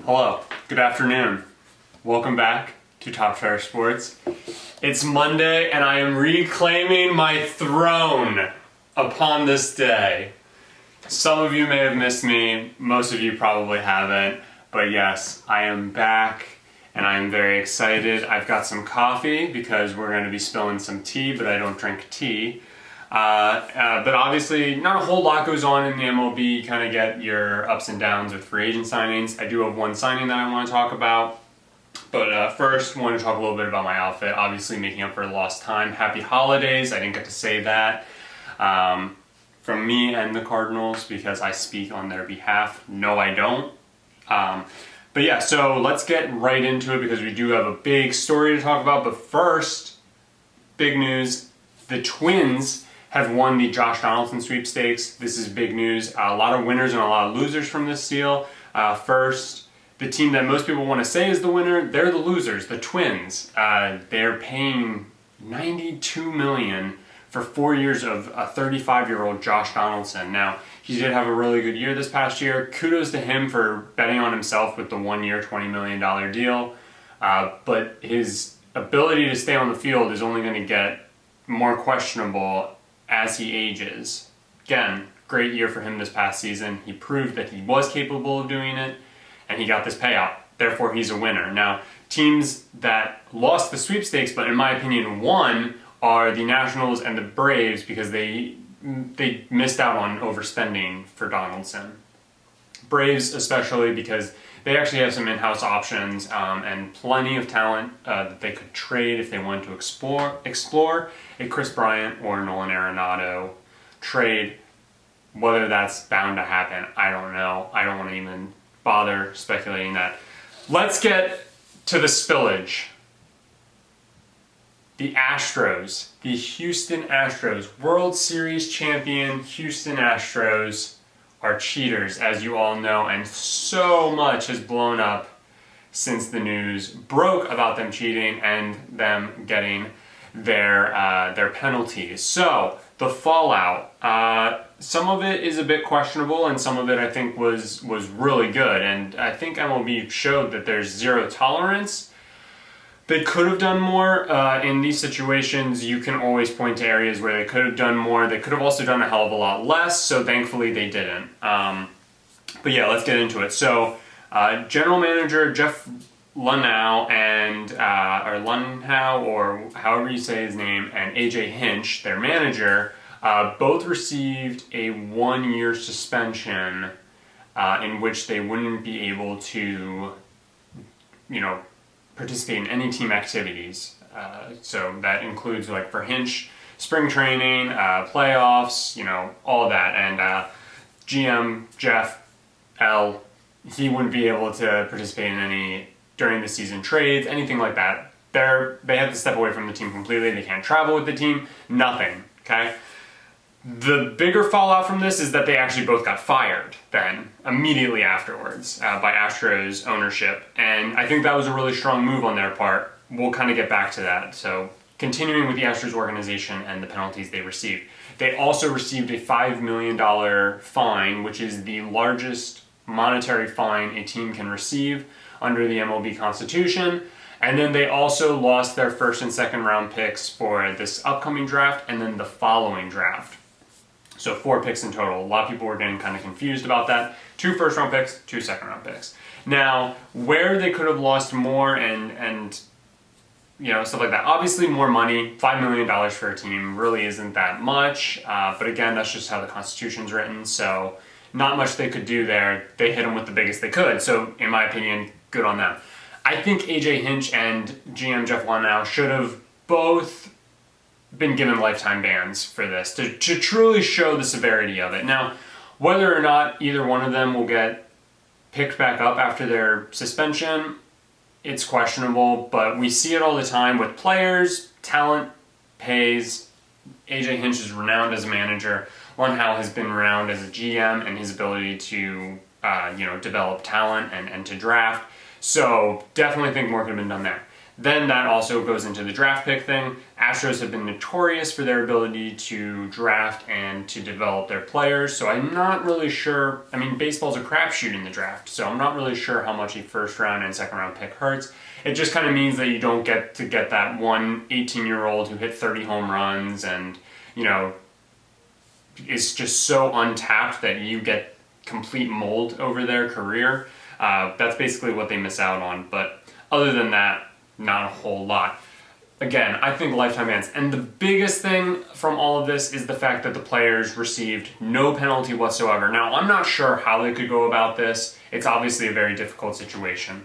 Hello, good afternoon. Welcome back to Trashtros Sports. It's Monday and I am reclaiming my throne upon this day. Some of you may have missed me, most of you probably haven't, but yes, I am back and I am very excited. I've got some coffee because we're going to be spilling some tea, but I don't drink tea. But obviously not a whole lot goes on in the MLB. You kind of get your ups and downs with free agent signings. I do have one signing that I want to talk about. But first, I want to talk a little bit about my outfit. Obviously making up for lost time. Happy holidays. I didn't get to say that from me and the Cardinals because I speak on their behalf. No, I don't. But yeah, so let's get right into it because we do have a big story to talk about. But first, big news. The Twins have won the Josh Donaldson sweepstakes. This is big news. A lot of winners and a lot of losers from this deal. First, the team that most people want to say is the winner, they're the losers, the Twins. They're paying $92 million for 4 years of a 35-year-old Josh Donaldson. Now, he did have a really good year this past year. Kudos to him for betting on himself with the 1 year, $20 million deal. But his ability to stay on the field is only going to get more questionable as he ages. Again, great year for him this past season. He proved that he was capable of doing it, and he got this payout. Therefore, he's a winner. Now, teams that lost the sweepstakes, but in my opinion won, are the Nationals and the Braves because they missed out on overspending for Donaldson. Braves especially because they actually have some in-house options and plenty of talent that they could trade if they wanted to explore a Chris Bryant or Nolan Arenado trade. Whether that's bound to happen, I don't know. I don't want to even bother speculating that. Let's get to the spillage. The Astros, the Houston Astros, World Series champion Houston Astros are cheaters, as you all know, and so much has blown up since the news broke about them cheating and them getting their penalties. So the fallout, some of it is a bit questionable, and some of it I think was really good. And I think MLB showed that there's zero tolerance. They could have done more in these situations. You can always point to areas where they could have done more. They could have also done a hell of a lot less, so thankfully they didn't. But yeah, let's get into it. So General Manager Jeff Luhnow or Luhnow, or however you say his name, and AJ Hinch, their manager, both received a 1 year suspension in which they wouldn't be able to, participate in any team activities. So that includes, like, for Hinch, spring training, playoffs, all of that. And GM Jeff L, he wouldn't be able to participate in any during the season trades, anything like that. They have to step away from the team completely. They can't travel with the team, nothing, okay? The bigger fallout from this is that they actually both got fired then, immediately afterwards, by Astros ownership. And I think that was a really strong move on their part. We'll kind of get back to that. So continuing with the Astros organization and the penalties they received. They also received a $5 million fine, which is the largest monetary fine a team can receive under the MLB Constitution. And then they also lost their first and second round picks for this upcoming draft and then the following draft. So 4 picks in total. A lot of people were getting kind of confused about that. 2 first round picks, 2 second round picks. Now, where they could have lost more and stuff like that. Obviously more money, $5 million for a team really isn't that much. But again, that's just how the Constitution's written. So not much they could do there. They hit them with the biggest they could. So in my opinion, good on them. I think AJ Hinch and GM Jeff Luhnow should have both been given lifetime bans for this to truly show the severity of it. Now, whether or not either one of them will get picked back up after their suspension, it's questionable, but we see it all the time with players. Talent pays. AJ Hinch is renowned as a manager. Luhnow has been renowned as a GM and his ability to develop talent and to draft. So definitely think more could have been done there. Then that also goes into the draft pick thing. Astros have been notorious for their ability to draft and to develop their players, so I'm not really sure. I mean, baseball's a crapshoot in the draft, so I'm not really sure how much a first round and second round pick hurts. It just kind of means that you don't get to get that one 18-year-old who hit 30 home runs and, you know, is just so untapped that you get complete mold over their career. That's basically what they miss out on, but other than that, not a whole lot. Again, I think lifetime bans. And the biggest thing from all of this is the fact that the players received no penalty whatsoever. Now, I'm not sure how they could go about this. It's obviously a very difficult situation.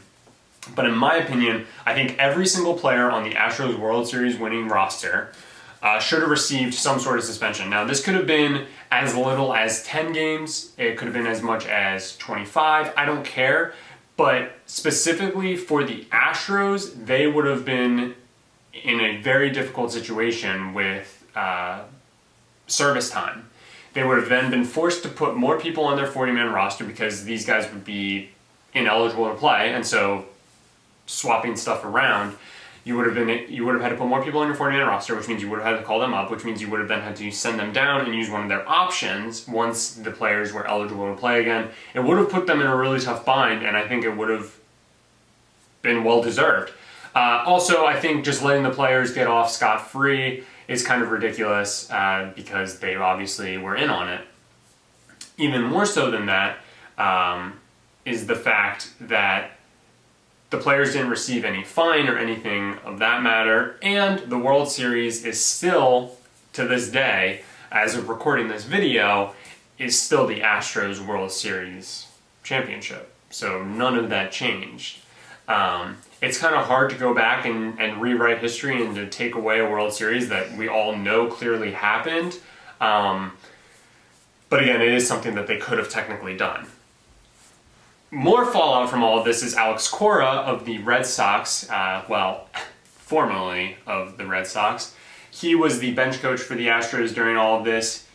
But in my opinion, I think every single player on the Astros World Series winning roster should have received some sort of suspension. Now, this could have been as little as 10 games. It could have been as much as 25. I don't care. But specifically for the Astros, they would have been in a very difficult situation with service time. They would have then been forced to put more people on their 40-man roster because these guys would be ineligible to play, and so swapping stuff around, you would have had to put more people on your 40-man roster, which means you would have had to call them up, which means you would have then had to send them down and use one of their options once the players were eligible to play again. It would have put them in a really tough bind, and I think it would have been well-deserved. Also, I think just letting the players get off scot-free is kind of ridiculous because they obviously were in on it. Even more so than that is the fact that the players didn't receive any fine or anything of that matter, and the World Series is still, to this day, as of recording this video, is still the Astros World Series championship. So none of that changed. It's kind of hard to go back and rewrite history and to take away a World Series that we all know clearly happened. But again, it is something that they could have technically done. More fallout from all of this is Alex Cora of the Red Sox, formerly of the Red Sox. He was the bench coach for the Astros during all of this.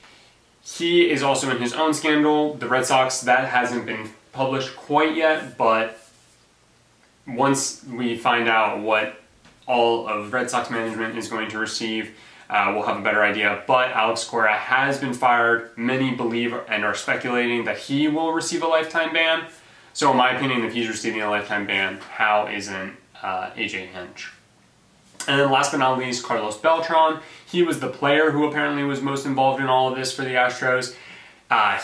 He is also in his own scandal. The Red Sox, that hasn't been published quite yet, but once we find out what all of Red Sox management is going to receive, we'll have a better idea. But Alex Cora has been fired. Many believe and are speculating that he will receive a lifetime ban. So in my opinion, if he's receiving a lifetime ban, how isn't AJ Hinch? And then last but not least, Carlos Beltran. He was the player who apparently was most involved in all of this for the Astros.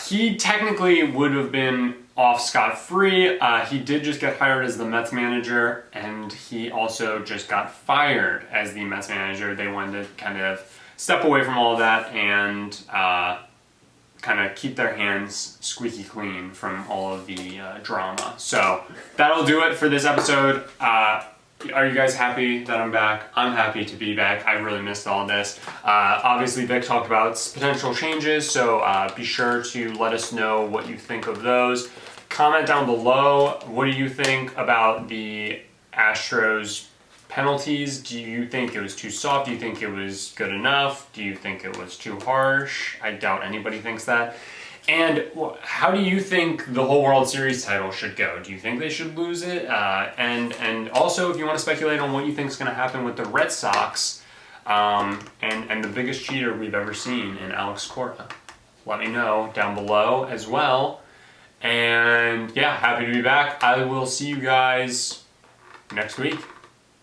He technically would have been off scot-free. He did just get hired as the Mets manager, and he also just got fired as the Mets manager. They wanted to kind of step away from all of that and kind of keep their hands squeaky clean from all of the drama. So that'll do it for this episode. Are you guys happy that I'm back? I'm happy to be back. I really missed all this. Obviously, Vic talked about potential changes, so be sure to let us know what you think of those. Comment down below, what do you think about the Astros penalties? Do you think it was too soft? Do you think it was good enough? Do you think it was too harsh? I doubt anybody thinks that. And how do you think the whole World Series title should go? Do you think they should lose it? And also, if you want to speculate on what you think is going to happen with the Red Sox and the biggest cheater we've ever seen in Alex Cora, let me know down below as well. And yeah, happy to be back. I will see you guys next week.